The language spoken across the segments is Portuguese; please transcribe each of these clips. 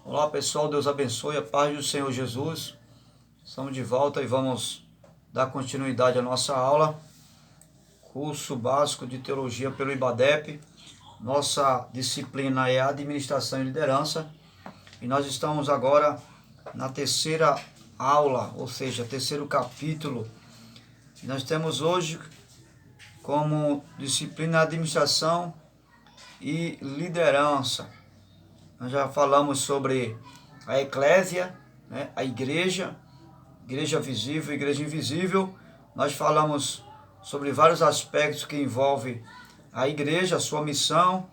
Olá pessoal, Deus abençoe, a paz do Senhor Jesus. Estamos de volta e vamos dar continuidade à nossa aula, curso básico de teologia pelo IBADEP. Nossa disciplina é administração e liderança e nós estamos agora na terceira aula, ou seja, terceiro capítulo. Nós temos hoje como disciplina administração e liderança. Nós já falamos sobre a eclésia, né, a igreja visível, igreja invisível. Nós falamos sobre vários aspectos que envolvem a igreja, a sua missão,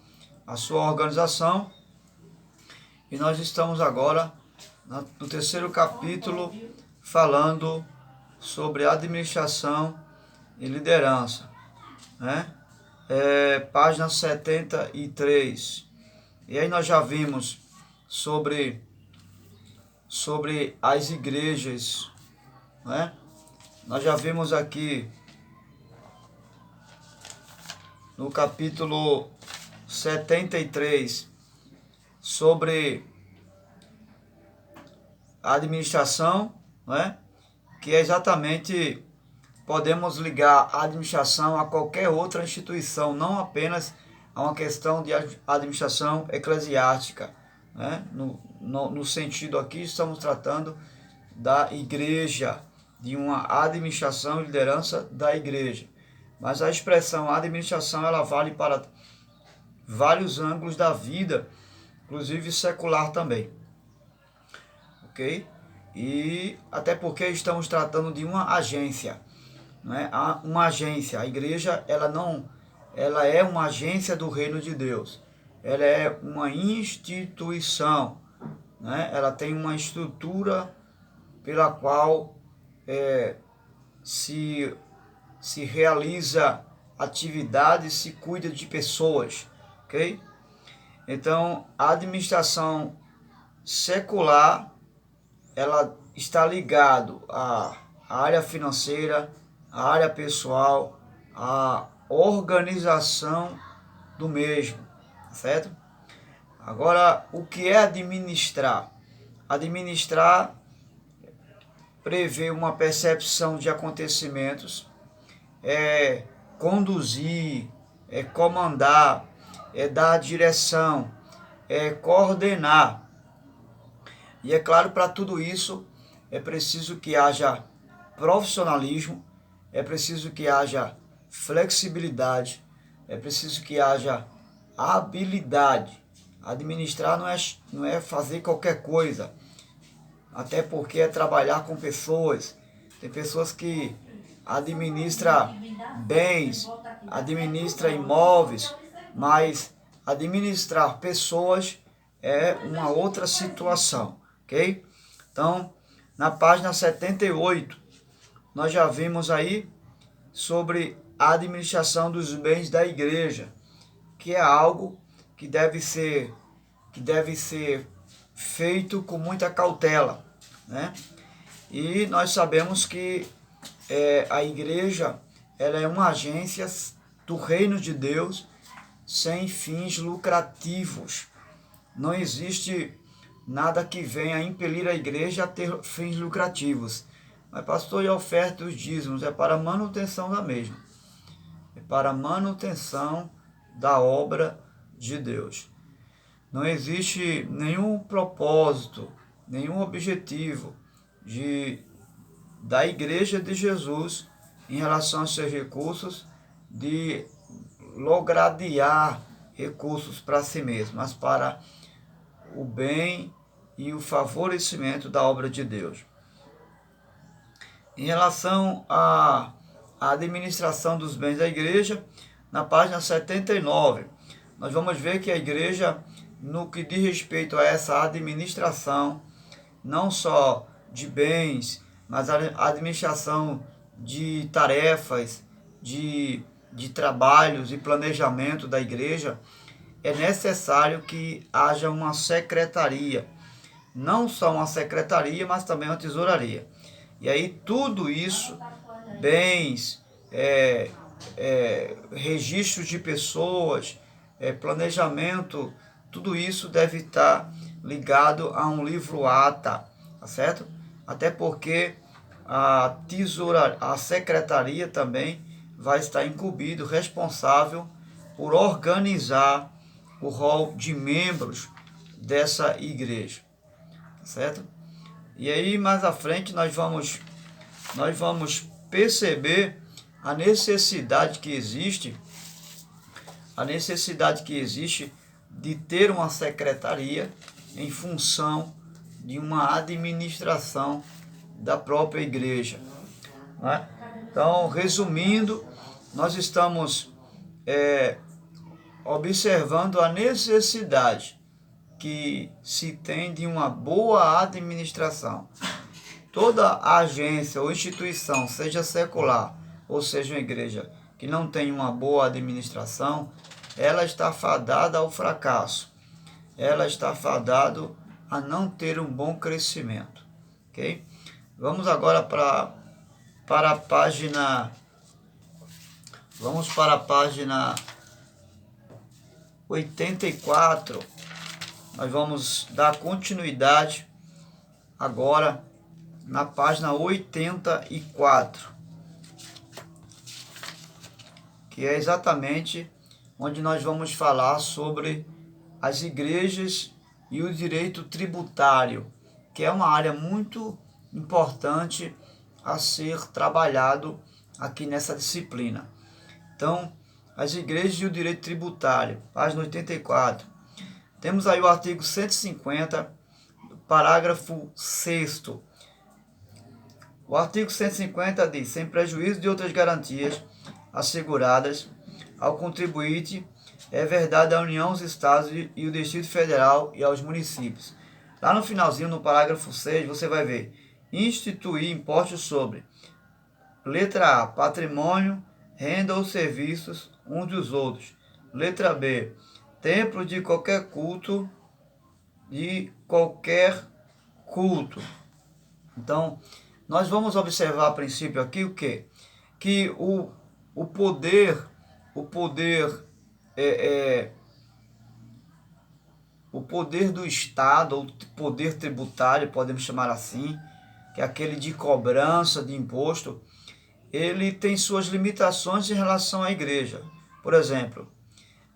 a sua organização. E nós estamos agora no terceiro capítulo falando sobre administração e liderança, né? Página 73. E aí nós já vimos sobre as igrejas, né? Nós já vimos aqui no capítulo 73 sobre a administração, né? Que é exatamente, podemos ligar a administração a qualquer outra instituição, não apenas a uma questão de administração eclesiástica, né? No sentido aqui, estamos tratando da igreja, de uma administração e liderança da igreja. Mas a expressão administração, ela vale para vários ângulos da vida, inclusive secular também. Ok? E até porque estamos tratando de uma agência, né? Uma agência. A igreja, ela é uma agência do reino de Deus. Ela é uma instituição, né? Ela tem uma estrutura pela qual se realiza atividades, se cuida de pessoas, ok? Então, a administração secular, ela está ligado à área financeira, à área pessoal, à organização do mesmo, certo? Agora, o que é administrar? Administrar prevê uma percepção de acontecimentos, conduzir, comandar, dar direção, coordenar. E é claro, para tudo isso é preciso que haja profissionalismo, é preciso que haja flexibilidade, é preciso que haja habilidade. Administrar não é fazer qualquer coisa, até porque é trabalhar com pessoas. Tem pessoas que administram bens, administram imóveis, mas administrar pessoas é uma outra situação, ok? Então, na página 78, nós já vimos aí sobre a administração dos bens da igreja, que é algo que deve ser feito com muita cautela, né? E nós sabemos que a igreja, ela é uma agência do reino de Deus sem fins lucrativos. Não existe nada que venha impelir a igreja a ter fins lucrativos. Mas, pastor, e a oferta dos dízimos? É para a manutenção da mesma. É para a manutenção da obra de Deus. Não existe nenhum propósito, nenhum objetivo da igreja de Jesus em relação aos seus recursos, de logradear recursos para si mesmo, mas para o bem e o favorecimento da obra de Deus. Em relação à administração dos bens da igreja, na página 79, nós vamos ver que a igreja, no que diz respeito a essa administração, não só de bens, mas a administração de tarefas, de trabalhos e planejamento da igreja, é necessário que haja uma secretaria. Não só uma secretaria, mas também uma tesouraria. E aí tudo isso, bens, registros de pessoas, planejamento, tudo isso deve estar ligado a um livro ata, tá certo? Até porque a secretaria também vai estar incumbido, responsável por organizar o rol de membros dessa igreja, tá certo? E aí mais à frente nós vamos perceber a necessidade que existe de ter uma secretaria em função de uma administração da própria igreja, né? Então, resumindo, nós estamos observando a necessidade que se tem de uma boa administração. Toda agência ou instituição, seja secular ou seja uma igreja, que não tem uma boa administração, ela está fadada ao fracasso. Ela está fadada a não ter um bom crescimento. Ok? Vamos agora para a página. Vamos para a página 84. Nós vamos dar continuidade agora na página 84, que é exatamente onde nós vamos falar sobre as igrejas e o direito tributário, que é uma área muito importante a ser trabalhado aqui nessa disciplina. Então, as igrejas e o direito tributário, página 84. Temos aí o artigo 150, parágrafo 6º. O artigo 150 diz: sem prejuízo de outras garantias asseguradas ao contribuinte, é verdade à União, aos Estados e o Distrito Federal e aos municípios. Lá no finalzinho, no parágrafo 6, você vai ver: instituir impostos sobre, letra A, patrimônio, renda ou serviços uns dos outros. Letra B, templo de qualquer culto, Então, nós vamos observar a princípio aqui o quê? Que o poder do Estado, ou poder tributário, podemos chamar assim, que é aquele de cobrança de imposto, ele tem suas limitações em relação à igreja. Por exemplo,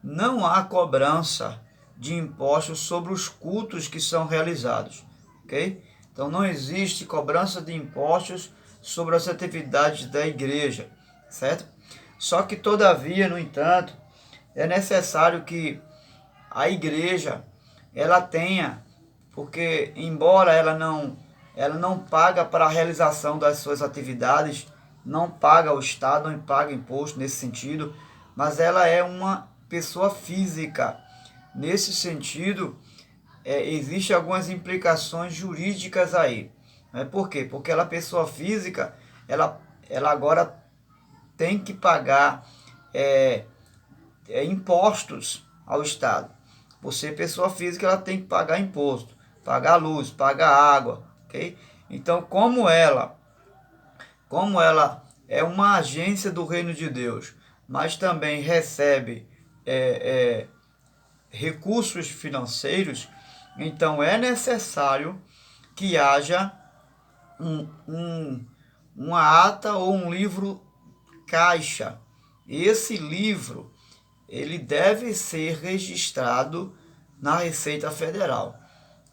não há cobrança de impostos sobre os cultos que são realizados, ok? Então não existe cobrança de impostos sobre as atividades da igreja, certo? Só que todavia, no entanto, é necessário que a igreja ela tenha, porque embora ela não paga para a realização das suas atividades, não paga ao Estado, não paga imposto nesse sentido, mas ela é uma pessoa física. Nesse sentido, existem algumas implicações jurídicas aí. Por quê? Porque ela, pessoa física, ela agora tem que pagar impostos ao Estado. Por ser pessoa física, ela tem que pagar imposto, pagar luz, pagar água, ok? Então, como ela é uma agência do reino de Deus, mas também recebe recursos financeiros, então é necessário que haja uma ata ou um livro caixa. Esse livro ele deve ser registrado na Receita Federal,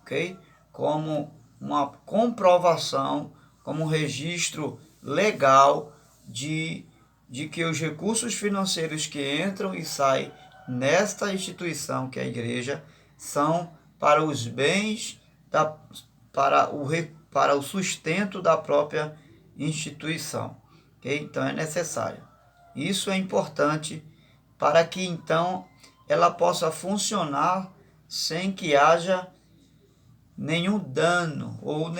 ok? Como uma comprovação, como um registro legal de que os recursos financeiros que entram e saem nesta instituição, que é a igreja, são para os bens, para o sustento da própria instituição. Okay? Então é necessário. Isso é importante para que então ela possa funcionar sem que haja nenhum dano ou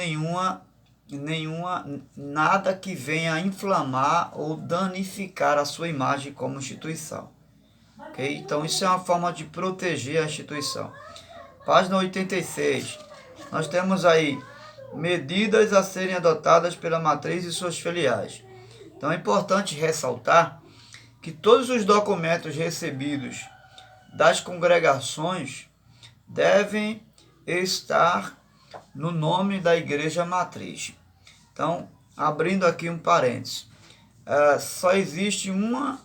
nada que venha a inflamar ou danificar a sua imagem como instituição. Okay? Então isso é uma forma de proteger a instituição. Página 86. Nós temos aí medidas a serem adotadas pela matriz e suas filiais. Então é importante ressaltar que todos os documentos recebidos das congregações devem estar no nome da igreja matriz. Então, abrindo aqui um parênteses, só existe uma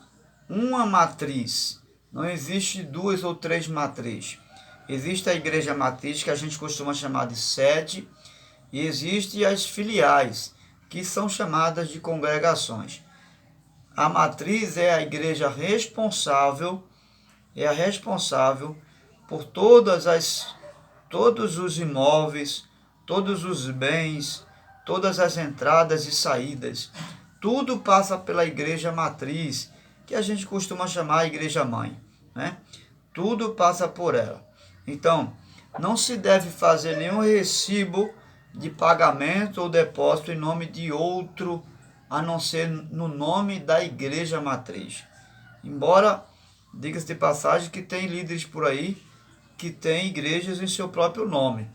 matriz, não existe duas ou três matrizes. Existe a igreja matriz, que a gente costuma chamar de sede, e existe as filiais, que são chamadas de congregações. A matriz é a igreja responsável, por todos os imóveis, todos os bens, todas as entradas e saídas. Tudo passa pela igreja matriz, que a gente costuma chamar a igreja mãe, né? Tudo passa por ela. Então, não se deve fazer nenhum recibo de pagamento ou depósito em nome de outro, a não ser no nome da igreja matriz. Embora, diga-se de passagem, que tem líderes por aí que têm igrejas em seu próprio nome.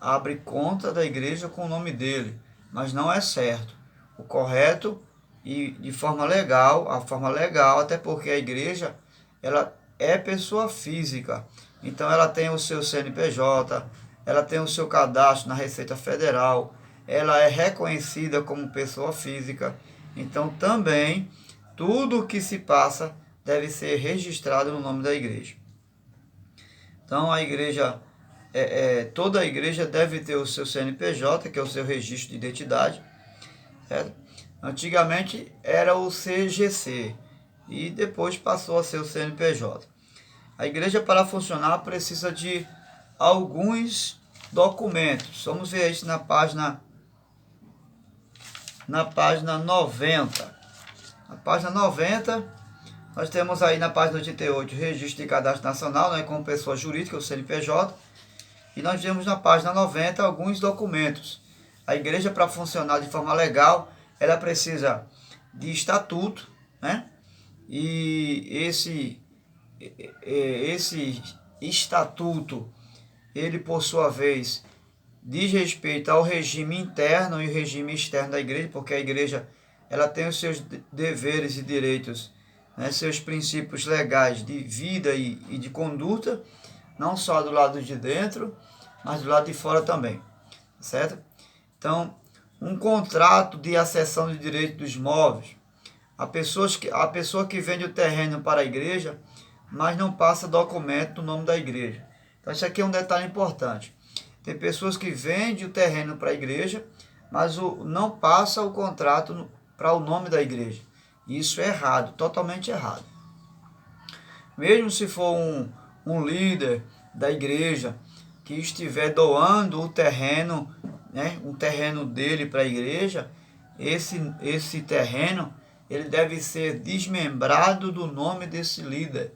Abre conta da igreja com o nome dele, mas não é certo. O correto e de forma legal, a forma legal, até porque a igreja, ela é pessoa física. Então ela tem o seu CNPJ, ela tem o seu cadastro na Receita Federal, ela é reconhecida como pessoa física. Então também tudo o que se passa deve ser registrado no nome da igreja. Então a igreja, toda a igreja deve ter o seu CNPJ, que é o seu registro de identidade, certo? Antigamente era o CGC e depois passou a ser o CNPJ. A igreja, para funcionar, precisa de alguns documentos. Vamos ver isso na página 90. Na página 90, nós temos aí na página 88 o registro de cadastro nacional, né, como pessoa jurídica, o CNPJ. E nós temos na página 90 alguns documentos. A igreja, para funcionar de forma legal, ela precisa de estatuto, né? E esse estatuto, ele por sua vez diz respeito ao regime interno e o regime externo da igreja, porque a igreja, ela tem os seus deveres e direitos, né, seus princípios legais de vida e de conduta, não só do lado de dentro, mas do lado de fora também, certo? Então, um contrato de acessão de direito dos imóveis, a pessoa que vende o terreno para a igreja, mas não passa documento no nome da igreja. Então, isso aqui é um detalhe importante. Tem pessoas que vendem o terreno para a igreja, mas não passa o contrato para o nome da igreja. Isso é errado, totalmente errado. Mesmo se for um líder da igreja que estiver doando o terreno, né, um terreno dele para a igreja, esse terreno, ele deve ser desmembrado do nome desse líder.